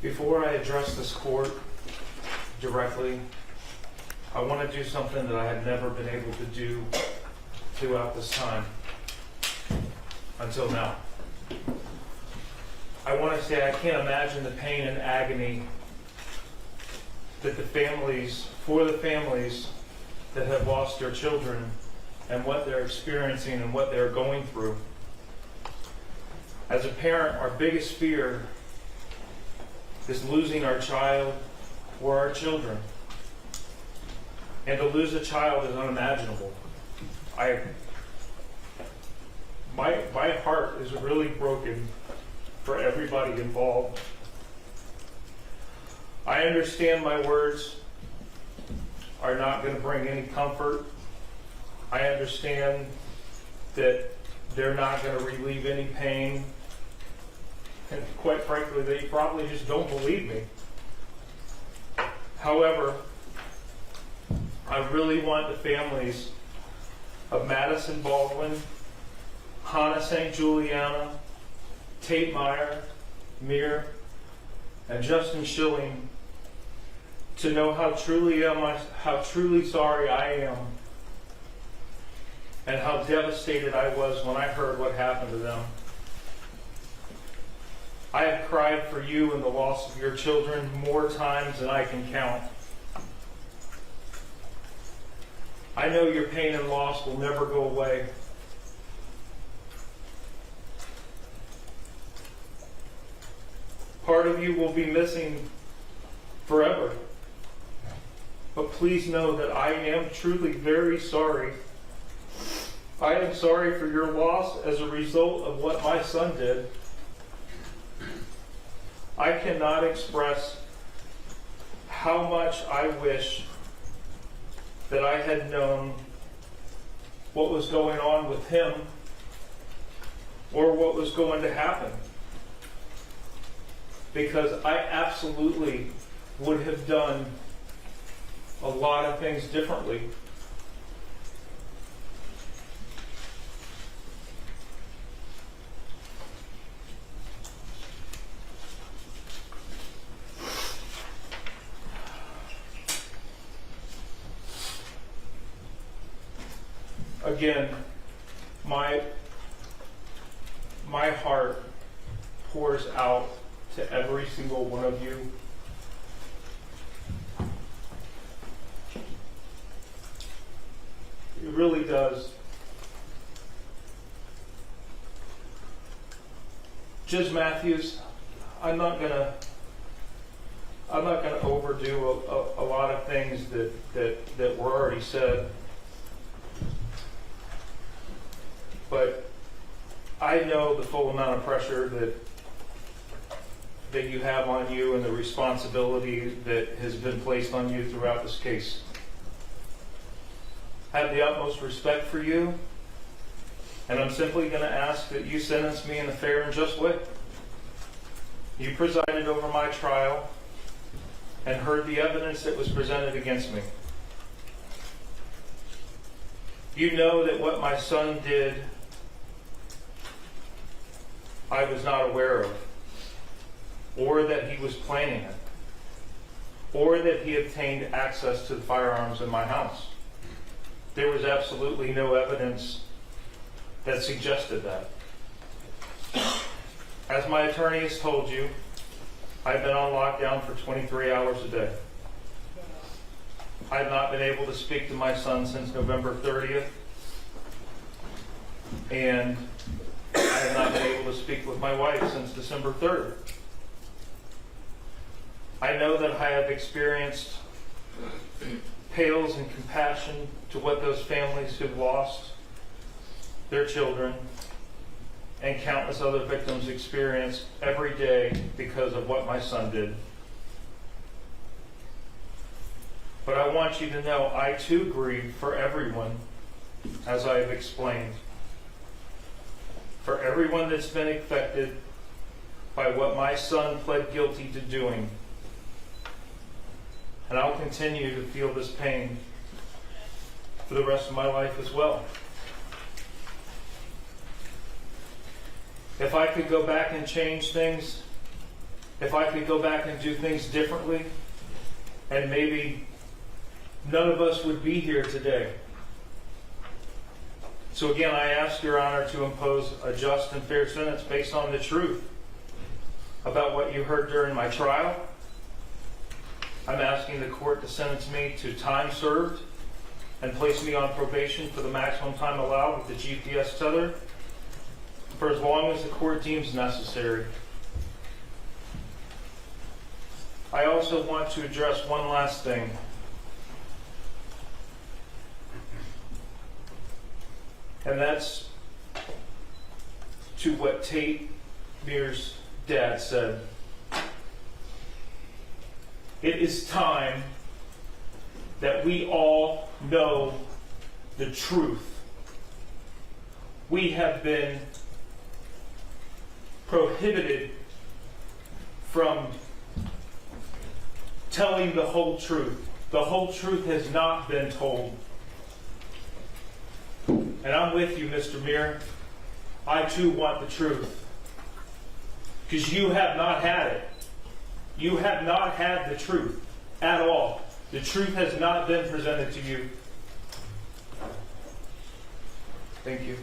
Before I address this court directly, I want to do something that I have never been able to do throughout this time until now. I want to say I can't imagine the pain and agony that for the families that have lost their children and what they're experiencing and what they're going through. As a parent, our biggest fear is losing our child or our children. And to lose a child is unimaginable. My heart is really broken for everybody involved. I understand my words are not going to bring any comfort. I understand that they're not going to relieve any pain. And quite frankly, they probably just don't believe me. However, I really want the families of Madison Baldwin, Hannah St. Juliana, Tate Meyer, Mir, and Justin Schilling to know how truly sorry I am and how devastated I was when I heard what happened to them. I have cried for you and the loss of your children more times than I can count. I know your pain and loss will never go away. Part of you will be missing forever. But please know that I am truly very sorry. I am sorry for your loss as a result of what my son did. I cannot express how much I wish that I had known what was going on with him or what was going to happen. Because I absolutely would have done a lot of things differently. Again, my heart pours out to every single one of you. It really does. Judge Matthews, I'm not gonna overdo a lot of things that were already said. But I know the full amount of pressure that you have on you and the responsibility that has been placed on you throughout this case. I have the utmost respect for you, and I'm simply going to ask that you sentence me in a fair and just way. You presided over my trial and heard the evidence that was presented against me. You know that what my son did, I was not aware of, or that he was planning it, or that he obtained access to the firearms in my house. There was absolutely no evidence that suggested that. As my attorney has told you, I've been on lockdown for 23 hours a day. I've not been able to speak to my son since November 30th, and I have not been able to speak with my wife since December 3rd. I know that I have experienced pales in compassion to what those families who've lost their children and countless other victims experience every day because of what my son did. But I want you to know I too grieve for everyone, as I have explained. For everyone that's been affected by what my son pled guilty to doing. And I'll continue to feel this pain for the rest of my life as well. If I could go back and change things, if I could go back and do things differently, and maybe none of us would be here today. So again, I ask Your Honor to impose a just and fair sentence based on the truth about what you heard during my trial. I'm asking the court to sentence me to time served and place me on probation for the maximum time allowed with the GPS tether for as long as the court deems necessary. I also want to address one last thing. And that's to what Tate Mears' dad said. It is time that we all know the truth. We have been prohibited from telling the whole truth. The whole truth has not been told. And I'm with you, Mr. Meir. I too want the truth. Because you have not had it. You have not had the truth at all. The truth has not been presented to you. Thank you.